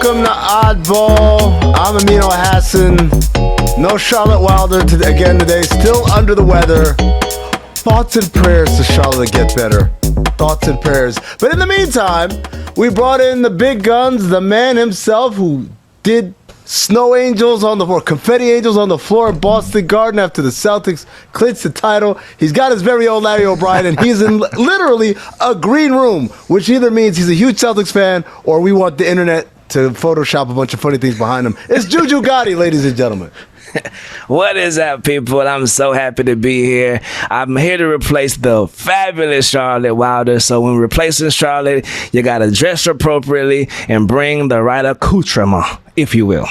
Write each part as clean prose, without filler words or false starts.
Welcome to Oddball. I'm Amin Elhassan. No Charlotte Wilder again today. Still under the weather. Thoughts and prayers to Charlotte to get better. Thoughts and prayers. But in the meantime, we brought in the big guns, the man himself who did snow angels on the floor, confetti angels on the floor at Boston Garden after the Celtics clinched the title. He's got his very own Larry O'Brien, and he's in literally a green room, which either means he's a huge Celtics fan or we want the internet to Photoshop a bunch of funny things behind him. It's JuJu Gotti, ladies and gentlemen. What is up, people? I'm so happy to be here. I'm here to replace the fabulous Charlotte Wilder. So when replacing Charlotte, you got to dress appropriately and bring the right accoutrement, if you will.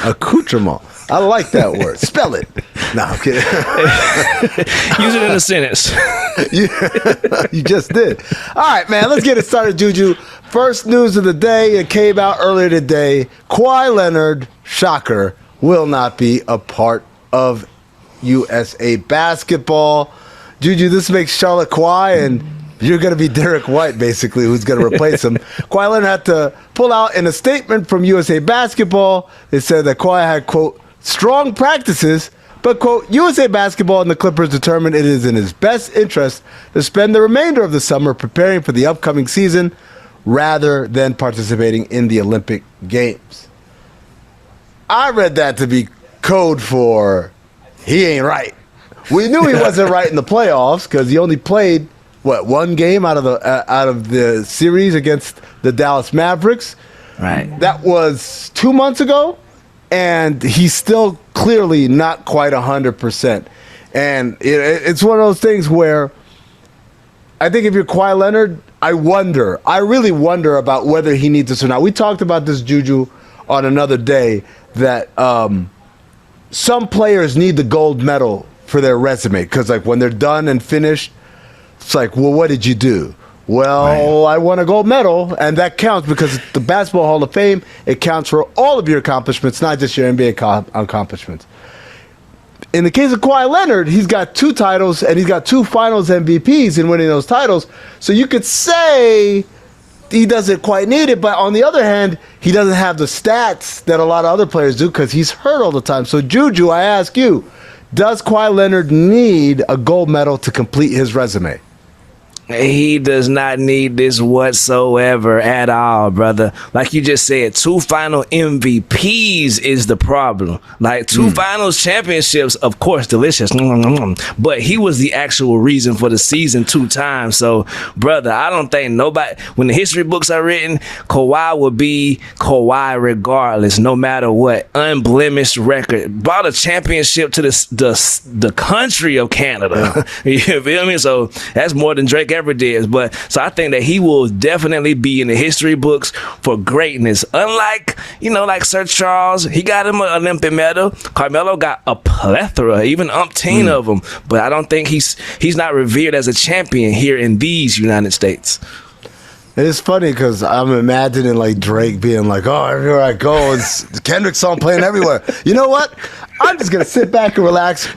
Accoutrement. I like that word. Spell it. No, I'm kidding. Use it in a sentence. You just did. All right, man. Let's get it started, JuJu. First news of the day. It came out earlier today. Kawhi Leonard, shocker, will not be a part of USA basketball. JuJu, this makes Charlotte Kawhi, and you're going to be Derrick White, basically, who's going to replace him. Kawhi Leonard had to pull out in a statement from USA Basketball. It said that Kawhi had, quote, strong practices, but, quote, USA Basketball and the Clippers determined it is in his best interest to spend the remainder of the summer preparing for the upcoming season rather than participating in the Olympic Games. I read that to be code for he ain't right. We knew he wasn't right in the playoffs because he only played, one game out of the series against the Dallas Mavericks. Right. That was 2 months ago, and he's still clearly not quite 100%. And it's one of those things where I think if you're Kawhi Leonard, I really wonder about whether he needs this or not. We talked about this, JuJu, on another day, that some players need the gold medal for their resume because, like, when they're done and finished, it's like, well, what did you do? Well, right. I won a gold medal, and that counts because the Basketball Hall of Fame, it counts for all of your accomplishments, not just your NBA accomplishments. In the case of Kawhi Leonard, he's got 2 titles, and he's got 2 finals MVPs in winning those titles. So you could say he doesn't quite need it, but on the other hand, he doesn't have the stats that a lot of other players do because he's hurt all the time. So, JuJu, I ask you, does Kawhi Leonard need a gold medal to complete his resume? He does not need this whatsoever at all, brother. Like you just said, 2 final MVPs is the problem. Like 2 finals championships, of course, delicious. But he was the actual reason for the season 2 times. So, brother, I don't think nobody, when the history books are written, Kawhi will be Kawhi regardless, no matter what. Unblemished record. Brought a championship to the country of Canada. You feel me? So that's more than Drake ever did. But so I think that he will definitely be in the history books for greatness. Unlike, like Sir Charles, he got him an Olympic medal. Carmelo got a plethora, even umpteen of them. But I don't think he's not revered as a champion here in these United States. It's funny because I'm imagining like Drake being like, oh, everywhere I go, it's Kendrick's song playing everywhere. You know what? I'm just going to sit back and relax.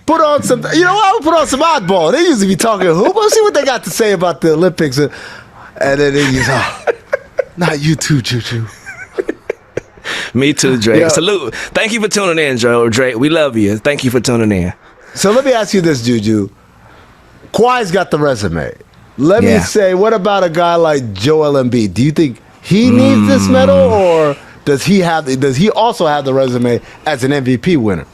Put on some, I'll put on some Oddball. They usually be talking hoop. Let's see what they got to say about the Olympics. And then they use, not you too, JuJu. Me too, Drake. Salute. Thank you for tuning in, Drake. We love you. Thank you for tuning in. So let me ask you this, JuJu. Kawhi's got the resume. Let me say, what about a guy like Joel Embiid? Do you think he needs this medal, or does he also have the resume as an MVP winner?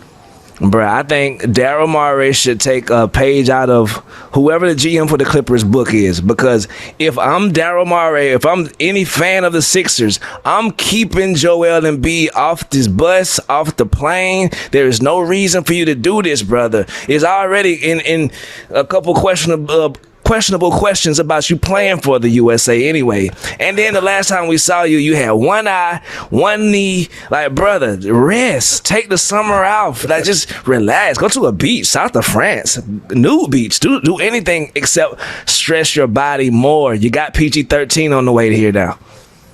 Bruh, I think Daryl Morey should take a page out of whoever the GM for the Clippers book is. Because if I'm Daryl Morey, if I'm any fan of the Sixers, I'm keeping Joel Embiid off this bus, off the plane. There is no reason for you to do this, brother. It's already in a couple questionable questions about you playing for the USA anyway. And then the last time we saw you, you had one eye, one knee. Like, brother, rest. Take the summer off. Like, just relax. Go to a beach, south of France. Nude beach. Do anything except stress your body more. You got PG-13 on the way here now.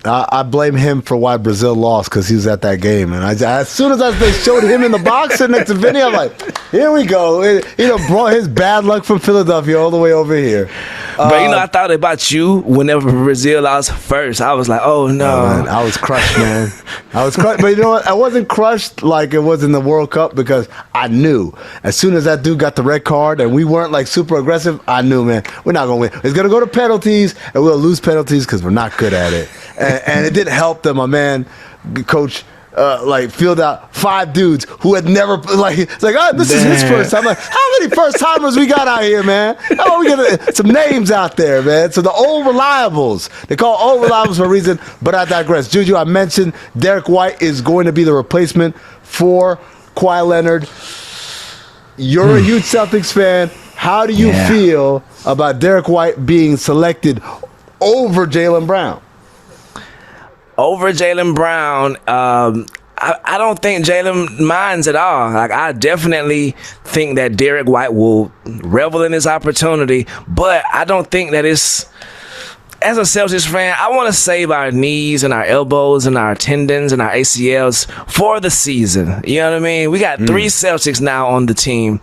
I blame him for why Brazil lost because he was at that game. And as soon as they showed him in the box and next to Vinny, I'm like, here we go. Brought his bad luck from Philadelphia all the way over here. But I thought about you whenever Brazil lost first. I was like, oh no. Man, I was crushed, man. I was crushed. But you know what? I wasn't crushed like it was in the World Cup because I knew as soon as that dude got the red card and we weren't like super aggressive, I knew, man, we're not going to win. It's going to go to penalties and we'll lose penalties because we're not good at it. And it didn't help that my man, coach, filled out 5 dudes who had never it's like, oh, this is his first time. I'm like, how many first timers we got out here, man? How about we get some names out there, man? So the old reliables, they call old reliables for a reason. But I digress. Juju, I mentioned Derrick White is going to be the replacement for Kawhi Leonard. You're a huge Celtics fan. How do you feel about Derrick White being selected over Jaylen Brown? Over Jaylen Brown, I don't think Jaylen minds at all. Like, I definitely think that Derrick White will revel in his opportunity, but I don't think that it's, as a Celtics fan, I want to save our knees and our elbows and our tendons and our ACLs for the season. You know what I mean? We got 3 Celtics now on the team.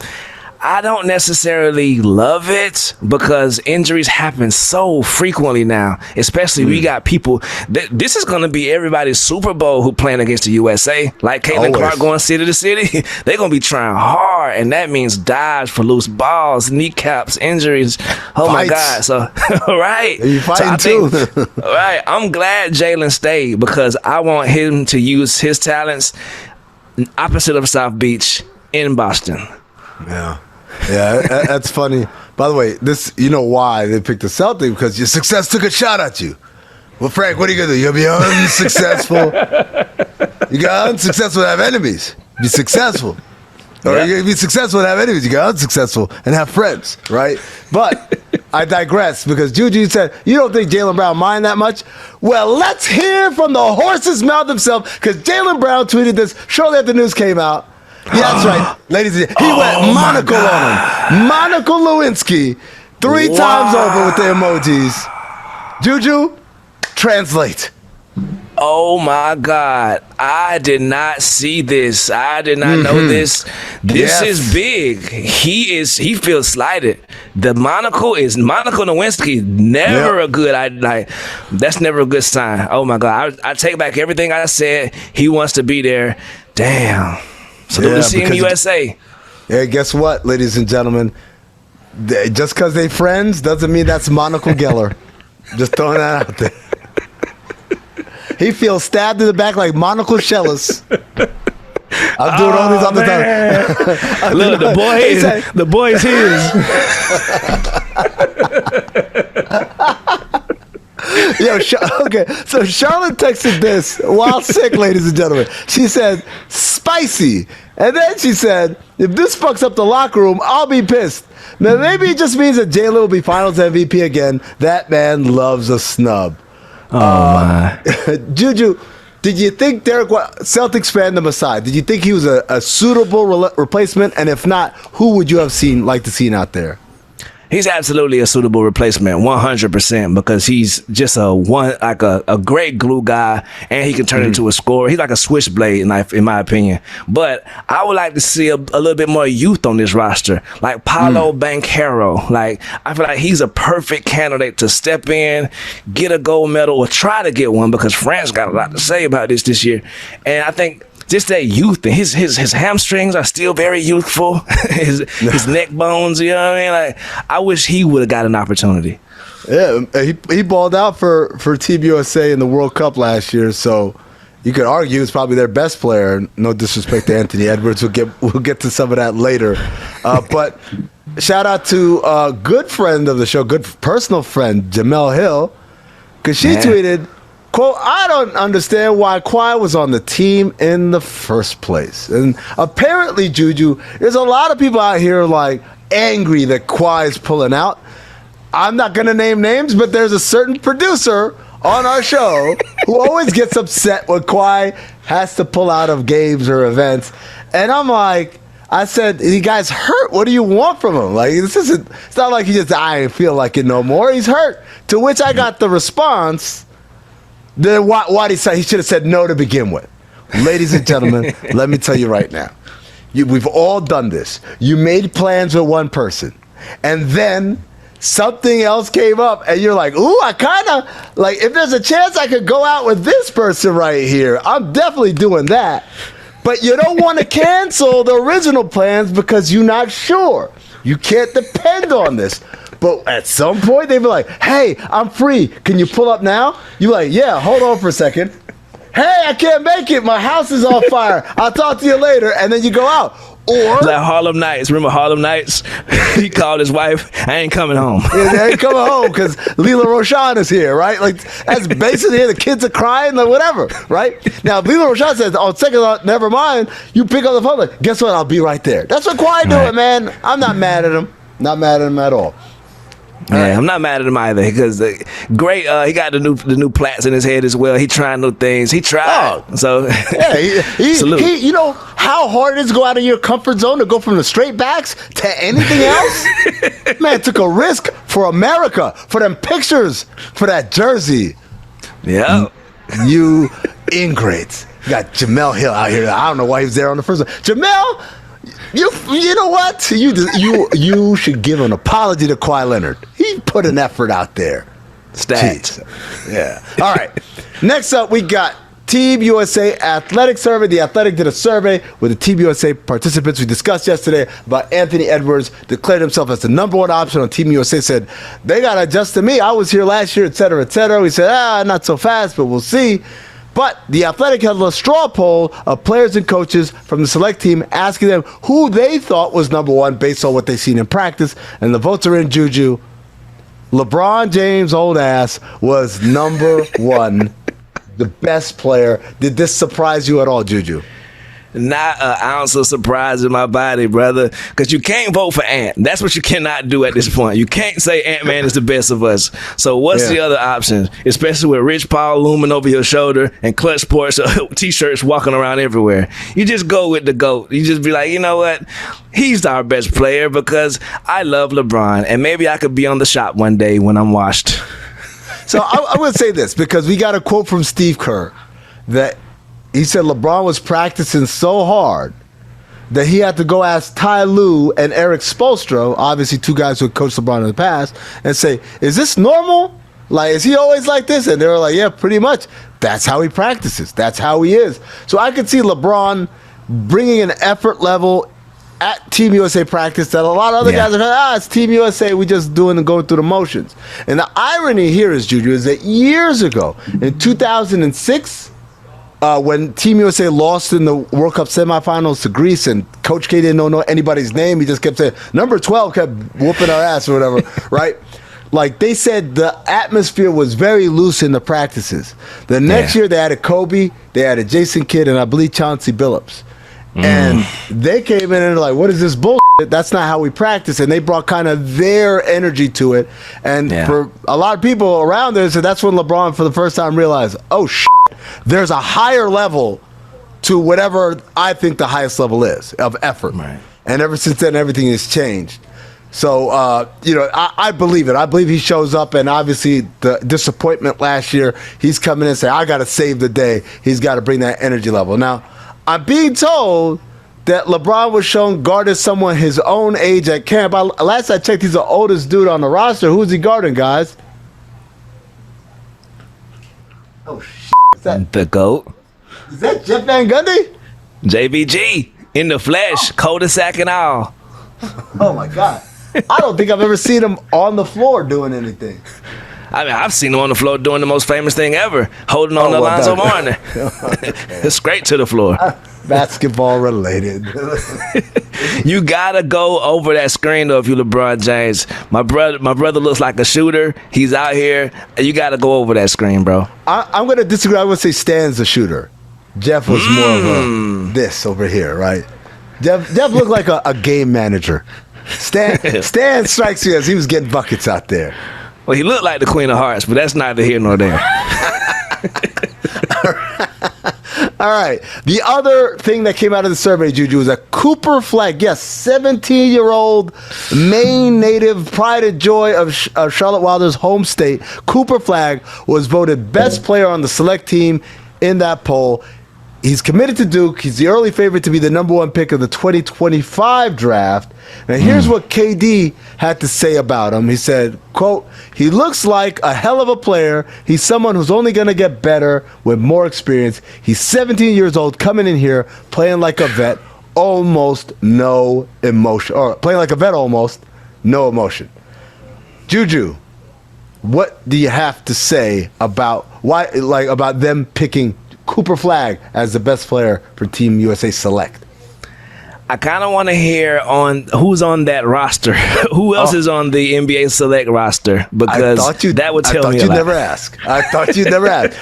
I don't necessarily love it because injuries happen so frequently now, especially we got people. This is going to be everybody's Super Bowl who playing against the USA. Like Caitlin Clark going city to city. They're going to be trying hard, and that means dives for loose balls, kneecaps, injuries. Oh, my God. So, right. You fighting too. Right. I'm glad Jaylen stayed because I want him to use his talents opposite of South Beach in Boston. Yeah. Yeah, that's funny. By the way, you know why they picked the Celtics? Because your success took a shot at you. Well, Frank, what are you going to do? You'll be unsuccessful. You got unsuccessful and have enemies. Be successful. Or you're going to be successful and have enemies. You got unsuccessful and have friends, right? But I digress because Juju said, you don't think Jaylen Brown mind that much? Well, let's hear from the horse's mouth himself because Jaylen Brown tweeted this shortly after the news came out. Yeah, that's right. Ladies and gentlemen, he went monocle on him. Monocle Lewinsky 3 times over with the emojis. Juju, translate. Oh, my God. I did not see this. I did not know this. This is big. He feels slighted. The monocle Lewinsky, never a good, that's never a good sign. Oh, my God. I take back everything I said. He wants to be there. Damn. So we see him USA. Yeah, guess what, ladies and gentlemen? Just because they friends doesn't mean that's Monocle Geller. Just throwing that out there. He feels stabbed in the back like Monocle Shellis. I'm doing all these all the time. Look, the boy is his. Yo, okay, so Charlotte texted this while sick, ladies and gentlemen. She said, spicy. And then she said, if this fucks up the locker room, I'll be pissed. Now, maybe it just means that Jaylen will be finals MVP again. That man loves a snub. Oh, my. Juju, did you think Derrick White, Celtics fandom aside, did you think he was a suitable replacement? And if not, who would you have liked to see out there? He's absolutely a suitable replacement, 100%, because he's just a great glue guy, and he can turn into a scorer. He's like a switchblade, in my opinion. But I would like to see a little bit more youth on this roster, like Paolo Banchero. Like, I feel like he's a perfect candidate to step in, get a gold medal, or try to get one, because France got a lot to say about this year. And I think just that youth, and his hamstrings are still very youthful. his neck bones, you know what I mean? Like, I wish he would have got an opportunity. Yeah, he balled out for Team USA in the World Cup last year, so you could argue he's probably their best player. No disrespect to Anthony Edwards. We'll get to some of that later. But shout out to a good friend of the show, good personal friend, Jamel Hill, because she tweeted, quote, I don't understand why Kawhi was on the team in the first place. And apparently, Juju, there's a lot of people out here like angry that Kawhi is pulling out. I'm not going to name names, but there's a certain producer on our show who always gets upset when Kawhi has to pull out of games or events. And I'm like, I said, you guys hurt. What do you want from him? Like, it's not like he just, I ain't feel like it no more. He's hurt. To which I got the response, Then why he should have said no to begin with. Ladies and gentlemen, let me tell you right now. We've all done this. You made plans with one person, and then something else came up, and you're like, ooh, I kind of, like, if there's a chance I could go out with this person right here, I'm definitely doing that. But you don't want to cancel the original plans because you're not sure. You can't depend on this. But at some point, they'd be like, hey, I'm free. Can you pull up now? You're like, yeah, hold on for a second. Hey, I can't make it. My house is on fire. I'll talk to you later. And then you go out. Or like Harlem Nights. Remember Harlem Nights? He called his wife, I ain't coming home. Yeah, they ain't coming home because Leela Roshan is here, right? Like, that's basically the kids are crying or whatever, right? Now, if Leela Roshan says, oh, second thought, never mind, you pick up the phone, like, guess what? I'll be right there. That's what Kawhi doing, man. I'm not mad at him. Not mad at him at all. Yeah, I'm not mad at him either because great. He got the new plaits in his head as well. He trying new things. He tried. Oh. So yeah, he you know how hard it is to go out of your comfort zone to go from the straight backs to anything else. Man, took a risk for America, for them pictures, for that jersey. Yeah, you ingrates. You got Jamel Hill out here. I don't know why he was there on the first one. Jamel. You know what? You should give an apology to Kawhi Leonard. He put an effort out there. Stats. Jeez. Yeah. All right. Next up, we got Team USA Athletic Survey. The Athletic did a survey with the Team USA participants we discussed yesterday about Anthony Edwards, declared himself as the number one option on Team USA, said, they got to adjust to me. I was here last year, et cetera, et cetera. We said, not so fast, but we'll see. But the Athletic held a straw poll of players and coaches from the select team asking them who they thought was number one based on what they've seen in practice. And the votes are in, Juju. LeBron James' old ass was number one, the best player. Did this surprise you at all, Juju? Not an ounce of surprise in my body, brother, because you can't vote for Ant. That's what you cannot do at this point. You can't say Ant-Man is the best of us. So what's the other option? Especially with Rich Paul looming over your shoulder and Clutch Sports T-shirts walking around everywhere. You just go with the GOAT. You just be like, you know what? He's our best player because I love LeBron, and maybe I could be on the shop one day when I'm washed. So I would say this because we got a quote from Steve Kerr that he said LeBron was practicing so hard that he had to go ask Ty Lue and Eric Spoelstra, obviously two guys who had coached LeBron in the past, and say, is this normal? Like, is he always like this? And they were like, yeah, pretty much. That's how he practices. That's how he is. So I could see LeBron bringing an effort level at Team USA practice that a lot of other guys are like, it's Team USA, we just doing and going through the motions. And the irony here is, Juju, is that years ago, in 2006, when Team USA lost in the World Cup semifinals to Greece and Coach K didn't know anybody's name, he just kept saying, number 12 kept whooping our ass or whatever, right? Like, they said the atmosphere was very loose in the practices. The next year, they added Kobe, they added Jason Kidd, and I believe Chauncey Billups. And they came in and like, what is this bullshit? That's not how we practice. And they brought kind of their energy to it. And for a lot of people around there, so that's when LeBron for the first time realized, oh, shit, there's a higher level to whatever I think the highest level is of effort. Right. And ever since then, everything has changed. So, I believe it. I believe he shows up, and obviously the disappointment last year, he's coming in and saying, I got to save the day. He's got to bring that energy level. Now, I'm being told that LeBron was shown guarding someone his own age at camp. Last I checked, he's the oldest dude on the roster. Who's he guarding, guys? Oh, shit. Is that the GOAT? Is that Jeff Van Gundy? JVG in the flesh, cul-de-sac and all. Oh, my God. I don't think I've ever seen him on the floor doing anything. I mean, I've seen him on the floor doing the most famous thing ever, holding on to Alonzo Mourning. Straight to the floor. Basketball related. You gotta go over that screen though if you LeBron James. My brother looks like a shooter. He's out here. You gotta go over that screen, bro. I'm gonna disagree. I would say Stan's a shooter. Jeff was more of a this over here, right? Jeff looked like a game manager. Stan strikes me as he was getting buckets out there. Well, he looked like the Queen of Hearts, but that's neither here nor there. All right. The other thing that came out of the survey, Juju, is that Cooper Flagg, yes, 17-year-old Maine native, pride and joy of Charlotte Wilder's home state, Cooper Flagg was voted best player on the select team in that poll. He's committed to Duke. He's the early favorite to be the number one pick of the 2025 draft. And here's what KD had to say about him. He said, quote, "He looks like a hell of a player. He's someone who's only going to get better with more experience. He's 17 years old, coming in here, playing like a vet, almost no emotion. Or playing like a vet, almost no emotion." Juju, what do you have to say about about them picking Cooper Flagg as the best player for Team USA Select? I kind of want to hear on who's on that roster. Who else is on the NBA Select roster? Because that would tell me a lot. I thought you'd never ask.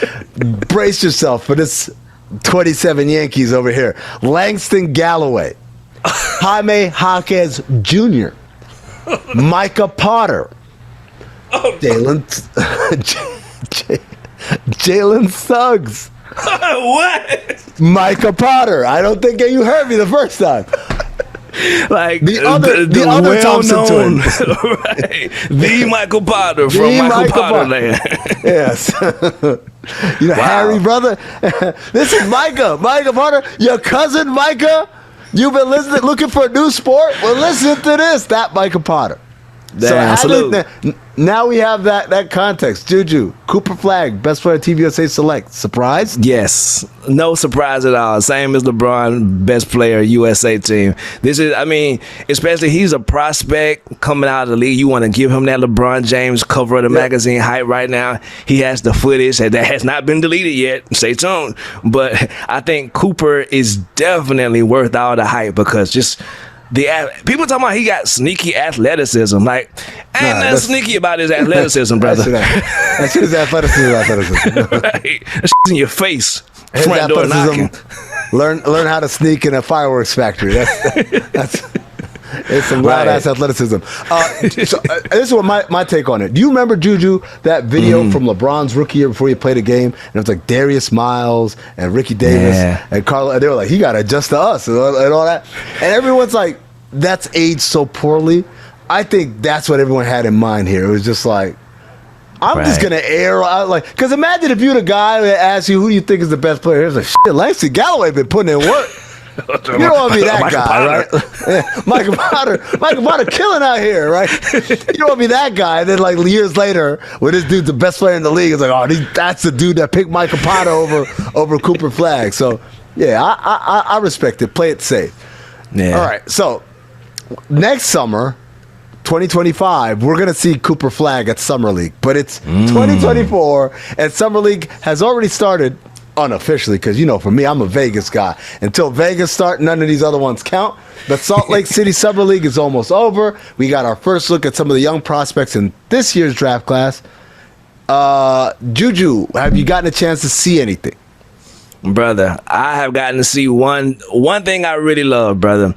Brace yourself for this 27 Yankees over here. Langston Galloway, Jaime Jaquez Jr., Micah Potter, Jalen Suggs. What? Micah Potter. I don't think you heard me the first time. Like the other Thompson twin. Right. The Michael Potter from Michael Potter Land. Yes. Wow. Harry, brother. This is Micah Potter, your cousin Micah. You've been looking for a new sport? Well, listen to this. That Micah Potter. Damn, salute. Now we have that context. Juju, Cooper Flagg, best player Team USA Select. Surprised? Yes. No surprise at all. Same as LeBron, best player USA team. This is, especially he's a prospect coming out of the league. You want to give him that LeBron James cover of the magazine hype right now. He has the footage that has not been deleted yet. Stay tuned. But I think Cooper is definitely worth all the hype because just people talking about he got sneaky athleticism. Like, ain't nothing sneaky about his athleticism, brother. That's his athleticism. Right. That's in your face. His Front door knocking. Learn how to sneak in a fireworks factory. That's it's some loud ass athleticism. This is what my take on it. Do you remember, Juju, that video from LeBron's rookie year before he played a game? And it was like Darius Miles and Ricky Davis and Carlo. And they were like, he got to adjust to us and all that. And everyone's like, that's aged so poorly. I think that's what everyone had in mind here. It was just like, I'm just going to air out. Because imagine if you're the guy that asks you, who do you think is the best player? It's like, shit, Langston Galloway been putting in work. You don't want to be that guy, right? Michael Potter killing out here, right? You don't want to be that guy. And then, like, years later, when this dude's the best player in the league, it's like, oh, that's the dude that picked Michael Potter over Cooper Flagg. So, yeah, I respect it. Play it safe. Yeah. All right. So, next summer, 2025, we're going to see Cooper Flagg at Summer League. But it's 2024, and Summer League has already started unofficially, because, for me, I'm a Vegas guy. Until Vegas start, none of these other ones count. The Salt Lake City Summer League is almost over. We got our first look at some of the young prospects in this year's draft class. Juju, have you gotten a chance to see anything? Brother, I have gotten to see one thing I really love, brother.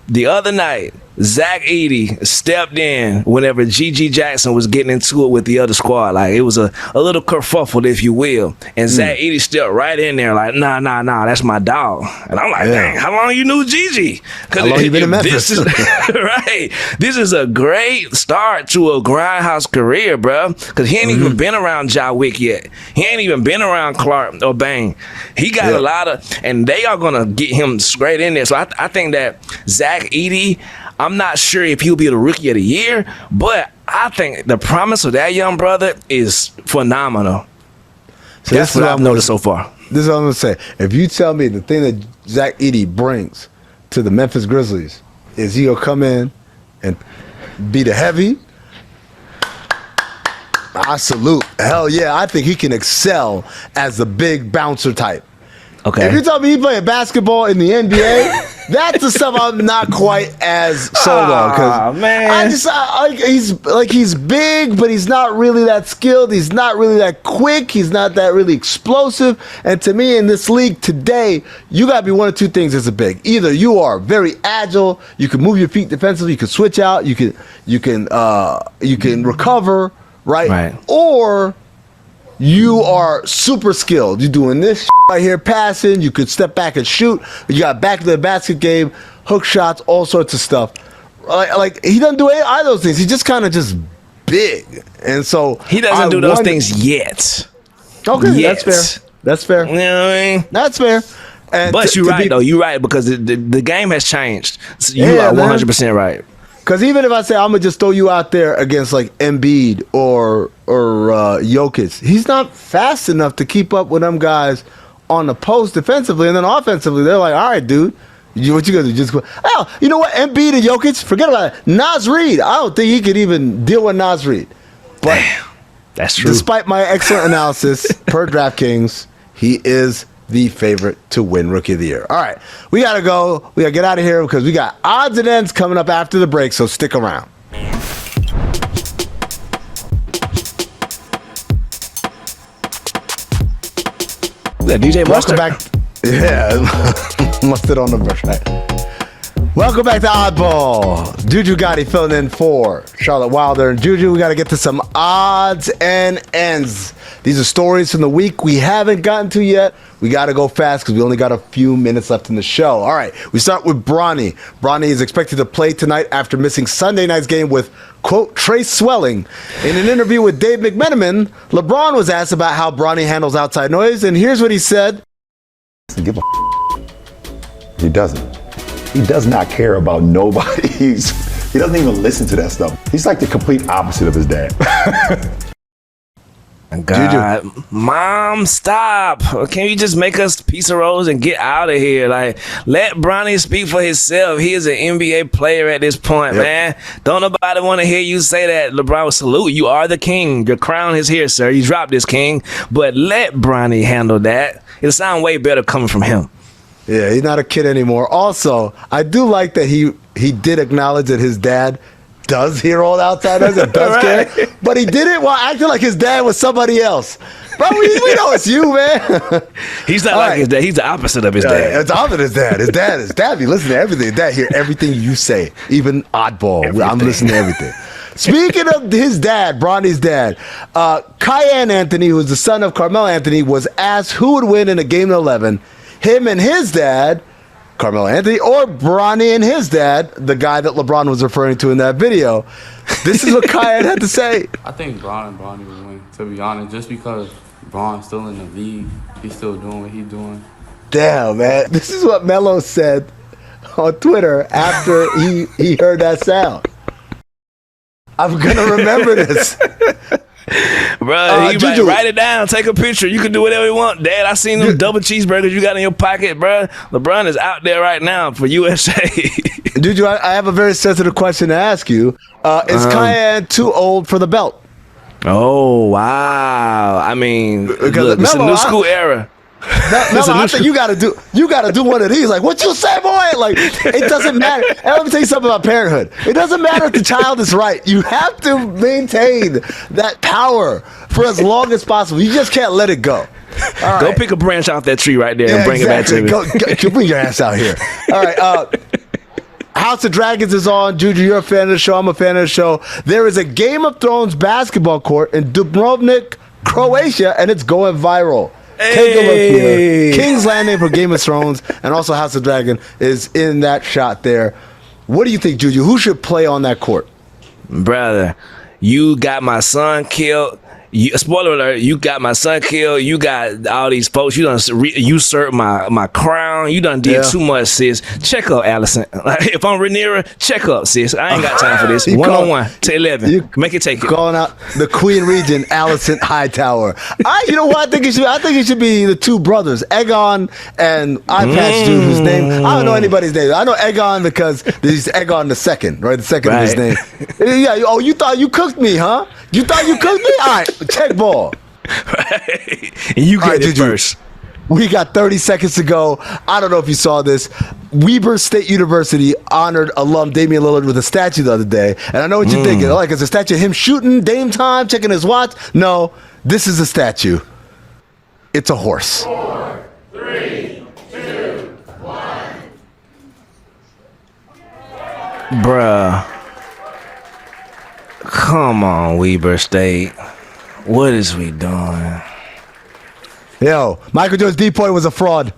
The other night, Zach Edey stepped in whenever G.G. Jackson was getting into it with the other squad. Like, it was a little kerfuffle, if you will. And Zach Edey stepped right in there like, nah, that's my dog. And I'm like, dang, how long you knew G.G.? How long you been in Memphis? Right. This is a great start to a grindhouse career, bro. Because he ain't even been around Ja Wick yet. He ain't even been around Clark or Bang. He got a lot of, and they are going to get him straight in there. So I think that Zach Edey, I'm not sure if he'll be the rookie of the year, but I think the promise of that young brother is phenomenal. So that's what I've noticed so far. This is what I'm going to say. If you tell me the thing that Zach Edey brings to the Memphis Grizzlies is he'll come in and be the heavy, I salute. Hell yeah, I think he can excel as the big bouncer type. Okay. If you tell me he playing basketball in the NBA, that's the stuff I'm not quite as sold on. Because man, he's big, but he's not really that skilled. He's not really that quick. He's not that really explosive. And to me, in this league today, you got to be one of two things as a big. Either you are very agile, you can move your feet defensively, you can switch out, you can recover, right? Or you are super skilled. You're doing this right here, passing. You could step back and shoot. You got back to the basket game, hook shots, all sorts of stuff. Like he doesn't do any of those things. He's just kind of just big, and so he doesn't do those things yet. Okay, yet. That's fair. That's fair. You know what I mean? That's fair. And but you're right, though. You're right, because the game has changed. So you are 100% right. Because even if I say I'm gonna just throw you out there against like Embiid or Jokic, he's not fast enough to keep up with them guys on the post defensively, and then offensively, they're like, all right, dude, what you gonna do? Just go? Oh, you know what? Embiid and Jokic, forget about it. Naz Reid, I don't think he could even deal with Naz Reid. But that's true. Despite my excellent analysis per DraftKings, he is the favorite to win Rookie of the Year. All right, we got to go. We got to get out of here because we got odds and ends coming up after the break, so stick around. That DJ Mustard. Welcome back. Yeah, mustard on the brush, right? Welcome back to Oddball. JuJu Gotti filling in for Charlotte Wilder and Juju. We got to get to some odds and ends. These are stories from the week we haven't gotten to yet. We got to go fast because we only got a few minutes left in the show. All right, we start with Bronny. Bronny is expected to play tonight after missing Sunday night's game with, quote, trace swelling. In an interview with Dave McMenamin, LeBron was asked about how Bronny handles outside noise, and here's what he said. Give a He doesn't. He does not care about nobody. He doesn't even listen to that stuff. He's like the complete opposite of his dad. God, Mom, stop! Can you just make us pizza rolls and get out of here? Like, let Bronny speak for himself. He is an NBA player at this point, man. Don't nobody want to hear you say that. LeBron will salute. You are the king. Your crown is here, sir. You dropped this king, but let Bronny handle that. It'll sound way better coming from him. Yeah, he's not a kid anymore. Also, I do like that he did acknowledge that his dad does hear all the outsiders and does right. care, but he did it while acting like his dad was somebody else. Bro, we know it's you, man. He's not like his dad. He's the opposite of his dad. It's opposite of his dad. His dad be listening to everything. His dad hear everything you say, even Oddball. Everything. I'm listening to everything. Speaking of his dad, Bronny's dad, Kiyan Anthony, who's the son of Carmelo Anthony, was asked who would win in a game of 11, him and his dad, Carmelo Anthony, or Bronny and his dad, the guy that LeBron was referring to in that video. This is what Kiyan had to say. I think Bron and Bronny will win, to be honest, just because Bron's still in the league. He's still doing what he's doing. Damn, man. This is what Melo said on Twitter after he heard that sound. I'm going to remember this. Bro, you might write it down, take a picture. You can do whatever you want. Dad, I seen them double cheeseburgers you got in your pocket, bro. LeBron is out there right now for USA. JuJu, I have a very sensitive question to ask you. Is Kiyan too old for the belt? Oh, wow. I mean, look, it's a new school era. I think you gotta do one of these. Like, what you say, boy? Like, it doesn't matter. And let me tell you something about parenthood. It doesn't matter if the child is right. You have to maintain that power for as long as possible. You just can't let it go. All go right. pick a branch off that tree right there and bring it back to me. Go bring your ass out here. All right. House of Dragons is on. JuJu, you're a fan of the show. I'm a fan of the show. There is a Game of Thrones basketball court in Dubrovnik, Croatia, and it's going viral. Take a look here. King's Landing for Game of Thrones and also House of Dragon is in that shot there. What do you think, JuJu? Who should play on that court? Brother, you got my son killed. Spoiler alert, you got my son killed. You got all these folks. You done usurped my crown. You done did too much, sis. Check up, Allison. Like, if I'm Rhaenyra, check up, sis. I ain't got time for this. 1-on-1 to 11. Make it take it. Calling out the Queen Regent, Allison Hightower. You know what I think it should be? I think it should be the two brothers, Aegon and Eye Patch Dude, whose name I don't know anybody's name. I know Aegon because he's Aegon the second, right? The second of his name. Yeah. Oh, you thought you cooked me, huh? You thought you cooked me? All right. Check ball. Right. And you get it first. We got 30 seconds to go. I don't know if you saw this. Weber State University honored alum Damian Lillard with a statue the other day. And I know what you're thinking. Like, it's a statue of him shooting, Dame time, checking his watch. No, this is a statue. It's a horse. 4, 3, 2, 1. Bruh. Come on, Weber State. What is we doing? Yo, Michael Jordan's D-point was a fraud.